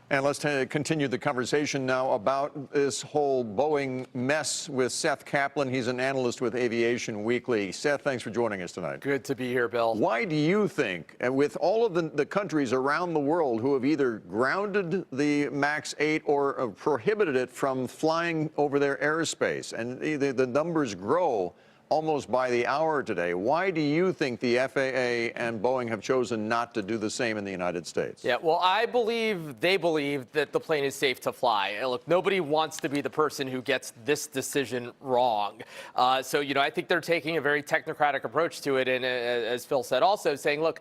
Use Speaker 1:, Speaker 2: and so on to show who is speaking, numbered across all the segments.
Speaker 1: And let's continue the conversation now about this whole Boeing mess with Seth Kaplan. He's an analyst with Aviation Weekly. Seth, thanks for joining us tonight.
Speaker 2: Good to be here, Bill.
Speaker 1: Why do you think, and with all of the countries around the world who have either grounded the MAX 8 or prohibited it from flying over their airspace, and the numbers grow almost by the hour today, why do you think the FAA and Boeing have chosen not to do the same in the United States?
Speaker 2: Yeah, well, I believe they believe that the plane is safe to fly. Look, nobody wants to be the person who gets this decision wrong. So, I think they're taking a very technocratic approach to it. And as Phil said, also saying, look,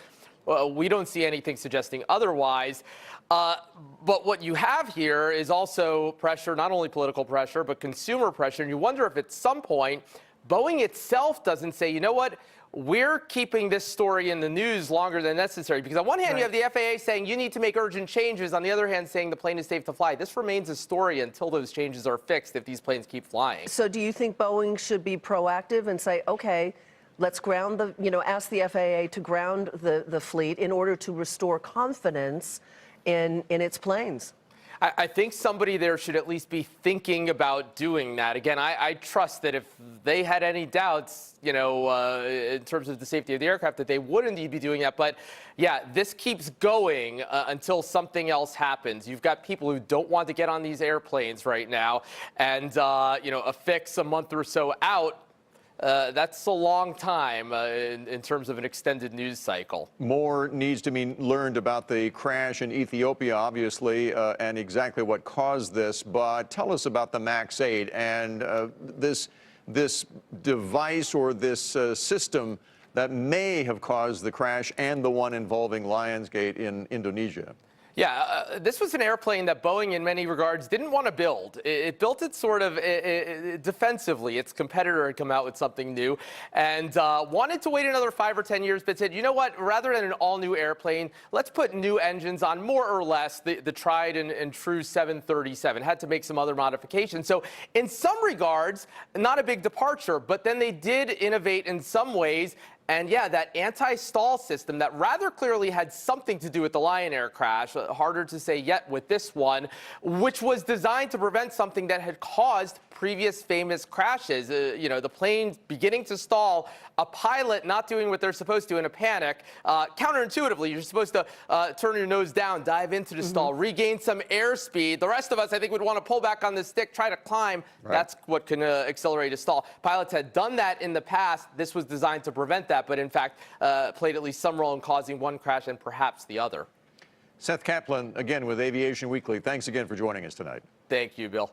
Speaker 2: we don't see anything suggesting otherwise. But what you have here is also pressure, not only political pressure, but consumer pressure. And you wonder if at some point, Boeing itself doesn't say, you know what, we're keeping this story in the news longer than necessary. Because on one hand, you have the FAA saying you need to make urgent changes. On the other hand, saying the plane is safe to fly. This remains a story until those changes are fixed if these planes keep flying.
Speaker 3: So do you think Boeing should be proactive and say, okay, let's ground ask the FAA to ground the fleet in order to restore confidence in its planes?
Speaker 2: I think somebody there should at least be thinking about doing that. Again, I trust that if they had any doubts, in terms of the safety of the aircraft, that they would indeed be doing that. But yeah, this keeps going until something else happens. You've got people who don't want to get on these airplanes right now, and a fix a month or so out. That's a long time in terms of an extended news cycle. More
Speaker 1: needs to be learned about the crash in Ethiopia, obviously, and exactly what caused this. But tell us about the MAX 8 and this device or this system that may have caused the crash and the one involving Lionsgate in Indonesia.
Speaker 2: Yeah, this was an airplane that Boeing, in many regards, didn't want to build. It built it sort of defensively. Its competitor had come out with something new and wanted to wait another 5 or 10 years, but said, you know what, rather than an all-new airplane, let's put new engines on, more or less, the tried and true 737. Had to make some other modifications. So in some regards, not a big departure, but then they did innovate in some ways. And yeah, that anti-stall system that rather clearly had something to do with the Lion Air crash, harder to say yet with this one, which was designed to prevent something that had caused previous famous crashes. The plane beginning to stall, a pilot not doing what they're supposed to in a panic. Counterintuitively, you're supposed to turn your nose down, dive into the stall, regain some airspeed. The rest of us, I think, would want to pull back on the stick, try to climb. Right. That's what can accelerate a stall. Pilots had done that in the past. This was designed to prevent that, but in fact played at least some role in causing one crash and perhaps the other.
Speaker 1: Seth Kaplan, again with Aviation Weekly. Thanks again for joining us tonight.
Speaker 2: Thank you, Bill.